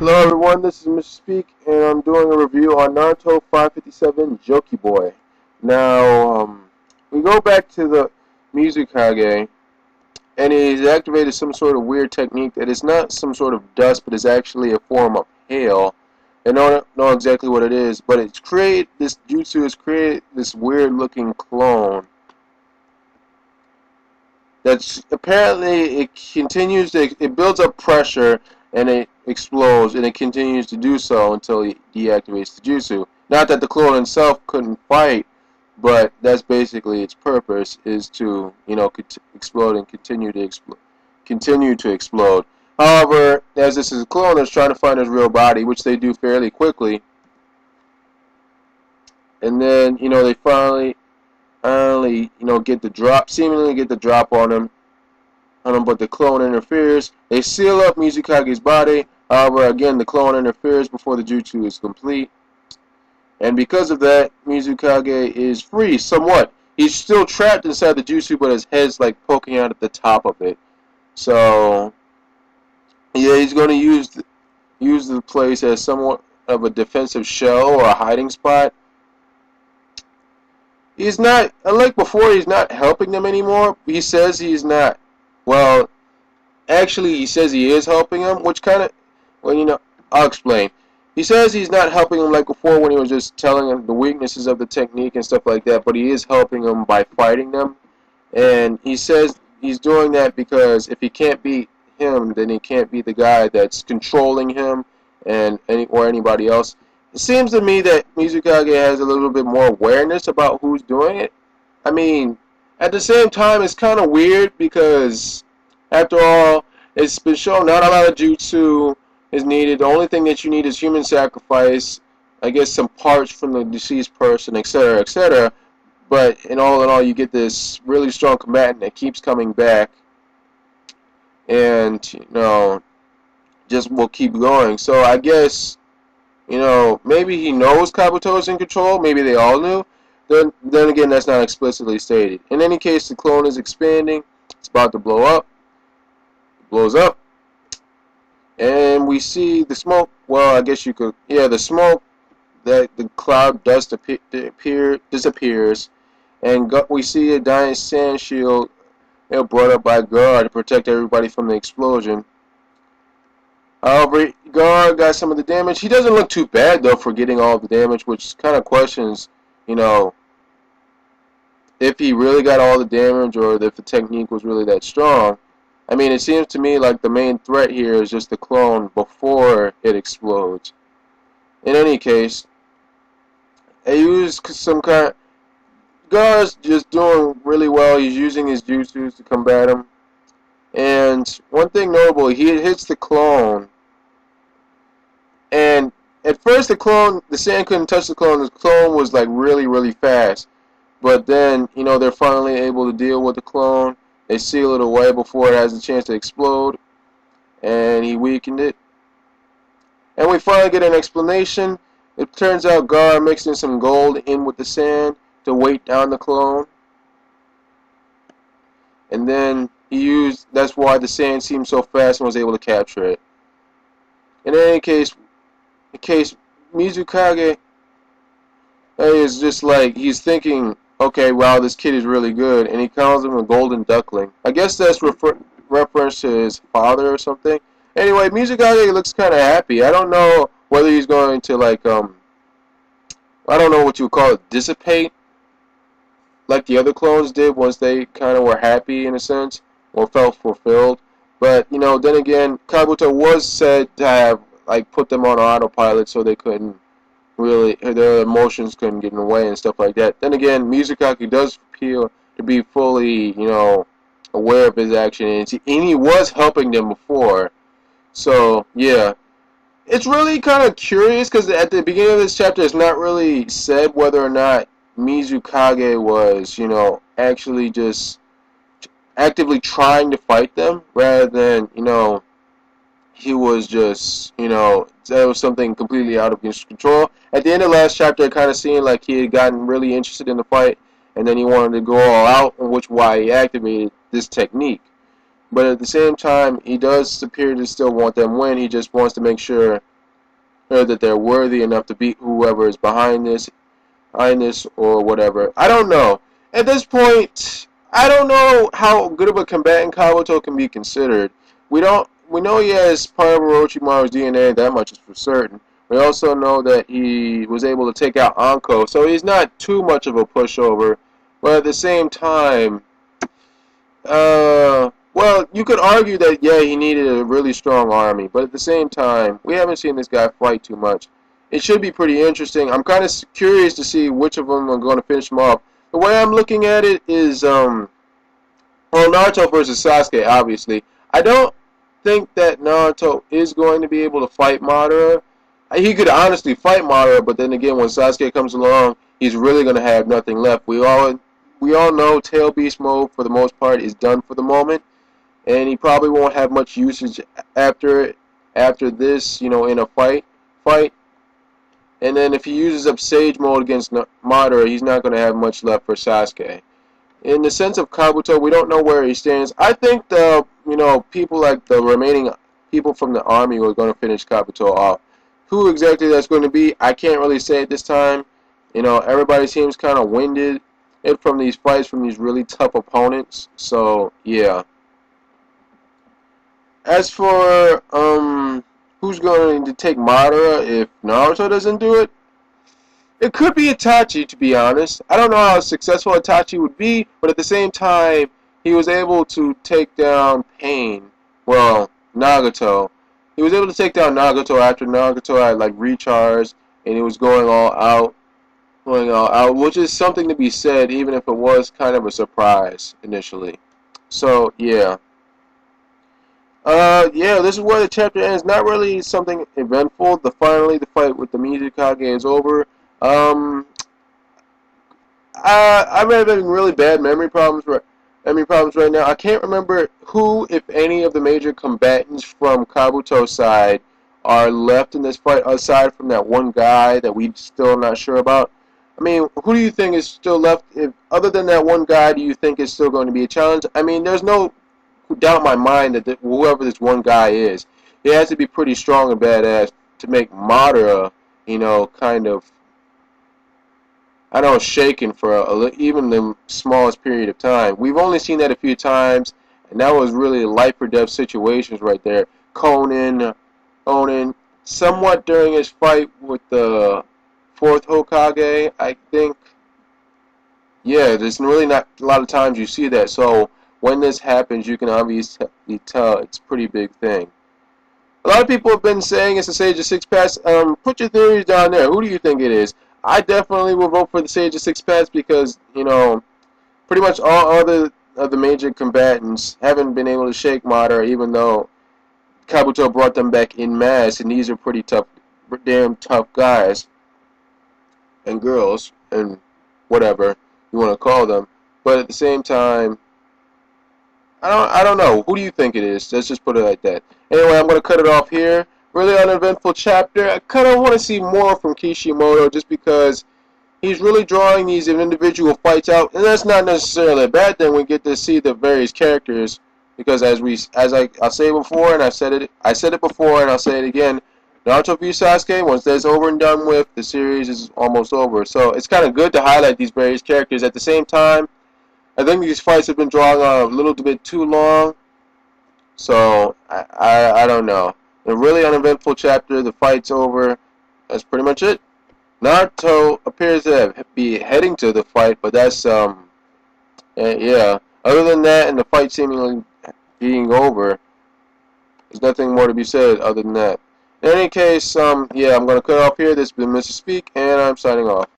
Hello everyone, this is Mr. Speak, and I'm doing a review on Naruto 557 Joki Boy. Now, we go back to the Mizukage, and he's activated some sort of weird technique that is not some sort of dust, but is actually a form of hail. I don't know exactly what it is, but this jutsu has created this weird looking clone that's apparently it builds up pressure and it explodes and it continues to do so until he deactivates the jutsu. Not that the clone itself couldn't fight, but that's basically its purpose, is to explode and continue to explode. However, as this is a clone that's trying to find his real body, which they do fairly quickly, and then they finally seemingly get the drop on him, but the clone interferes. They seal up Mizukage's body. However, again, the clone interferes before the jutsu is complete. And because of that, Mizukage is free somewhat. He's still trapped inside the jutsu, but his head's like poking out at the top of it. So, yeah, he's going to use the place as somewhat of a defensive shell or a hiding spot. He's not, unlike before, he's not helping them anymore. He says he's not. Well, actually, he says he is helping him, which kind of, I'll explain. He says he's not helping him like before when he was just telling him the weaknesses of the technique and stuff like that, but he is helping him by fighting them. And he says he's doing that because if he can't beat him, then he can't be the guy that's controlling him or anybody else. It seems to me that Mizukage has a little bit more awareness about who's doing it. I mean, at the same time, it's kind of weird because, after all, it's been shown not a lot of jutsu is needed. The only thing that you need is human sacrifice, I guess some parts from the deceased person, etc., etc. But in all, you get this really strong combatant that keeps coming back, and just will keep going. So I guess maybe he knows Kabuto's in control. Maybe they all knew. Then again, that's not explicitly stated. In any case, the clone is expanding. It's about to blow up. It blows up. And we see the smoke. Well, I guess you could. Yeah, the smoke, that the cloud dust disappears. And we see a giant sand shield brought up by Gar to protect everybody from the explosion. However, Gar got some of the damage. He doesn't look too bad, though, for getting all the damage, which kind of questions, if he really got all the damage or if the technique was really that strong. I mean, it seems to me like the main threat here is just the clone before it explodes. In any case, I used some kind. Gar's just doing really well. He's using his jutsus to combat him. And one thing notable, he hits the clone. And at first the sand couldn't touch the clone. The clone was like really, really fast. But then, they're finally able to deal with the clone. They seal it away before it has a chance to explode. And he weakened it. And we finally get an explanation. It turns out Gar mixed in some gold in with the sand to weight down the clone. And then that's why the sand seemed so fast and was able to capture it. In any case, Mizukage is just like, he's thinking, okay, wow, this kid is really good, and he calls him a golden duckling. I guess that's reference to his father or something. Anyway, Mizukage looks kind of happy. I don't know whether he's going to, I don't know what you would call it, dissipate, like the other clones did once they kind of were happy, in a sense, or felt fulfilled. But, then again, Kabuto was said to have, put them on autopilot so they couldn't really, their emotions couldn't get in the way and stuff like that. Then again, Mizukage does appear to be fully, aware of his actions, and he was helping them before. So, yeah. It's really kind of curious, because at the beginning of this chapter, it's not really said whether or not Mizukage was, actually just actively trying to fight them, rather than, he was just, that was something completely out of his control. At the end of the last chapter, it kind of seemed like he had gotten really interested in the fight, and then he wanted to go all out, which why he activated this technique. But at the same time, he does appear to still want them win. He just wants to make sure or that they're worthy enough to beat whoever is behind this or whatever. I don't know. At this point, I don't know how good of a combatant Kabuto can be considered. We know he has part of Orochimaru's DNA, that much is for certain. We also know that he was able to take out Anko, so he's not too much of a pushover. But at the same time, well, you could argue that, yeah, he needed a really strong army, but at the same time, we haven't seen this guy fight too much. It should be pretty interesting. I'm kind of curious to see which of them are going to finish him off. The way I'm looking at it is, well, Naruto versus Sasuke, obviously. I don't think that Naruto is going to be able to fight Madara. He could honestly fight Madara, but then again, when Sasuke comes along, he's really going to have nothing left. We all know Tail Beast mode, for the most part, is done for the moment, and he probably won't have much usage after this, you know, in a fight. And then if he uses up Sage mode against Madara, he's not going to have much left for Sasuke. In the sense of Kabuto, we don't know where he stands. I think people like the remaining people from the army are going to finish Kabuto off. Who exactly that's going to be, I can't really say at this time. You know, everybody seems kind of winded from these fights from these really tough opponents. So, yeah. As for who's going to take Madara if Naruto doesn't do it, it could be Itachi, to be honest. I don't know how successful Itachi would be, but at the same time, he was able to take down Pain. Well, Nagato. He was able to take down Nagato after Nagato had like recharged, and he was going all out, which is something to be said, even if it was kind of a surprise initially. So yeah. Yeah, this is where the chapter ends. Not really something eventful. Finally the fight with the Mizukage is over. Um, I'm having really bad memory problems right now. I can't remember who, if any, of the major combatants from Kabuto's side are left in this fight, aside from that one guy that we still not sure about. I mean, who do you think is still left? If other than that one guy, do you think is still going to be a challenge? I mean, there's no doubt in my mind that whoever this one guy is, he has to be pretty strong and badass to make Madara, you know, kind of, I don't know, shaken for even the smallest period of time. We've only seen that a few times, and that was really life or death situations right there. Conan, somewhat during his fight with the fourth Hokage, I think. Yeah, there's really not a lot of times you see that. So when this happens, you can obviously tell it's a pretty big thing. A lot of people have been saying it's the Sage of Six Paths. Put your theories down there. Who do you think it is? I definitely will vote for the Sage of Six Paths because, you know, pretty much all other of the major combatants haven't been able to shake Madara, even though Kabuto brought them back in mass, and these are pretty tough, damn tough guys and girls and whatever you want to call them. But at the same time, I don't know. Who do you think it is? Let's just put it like that. Anyway, I'm going to cut it off here. Really uneventful chapter. I kind of want to see more from Kishimoto just because he's really drawing these individual fights out, and that's not necessarily a bad thing. We get to see the various characters because I'll say before, and I said it before, and I'll say it again. Naruto vs Sasuke, once that's over and done with, the series is almost over. So it's kind of good to highlight these various characters. At the same time, I think these fights have been drawn on a little bit too long. So I don't know. A really uneventful chapter. The fight's over. That's pretty much it. Naruto appears to be heading to the fight, but that's yeah. Other than that, and the fight seemingly being over, there's nothing more to be said other than that. In any case, yeah, I'm gonna cut off here. This has been Mr. Speak, and I'm signing off.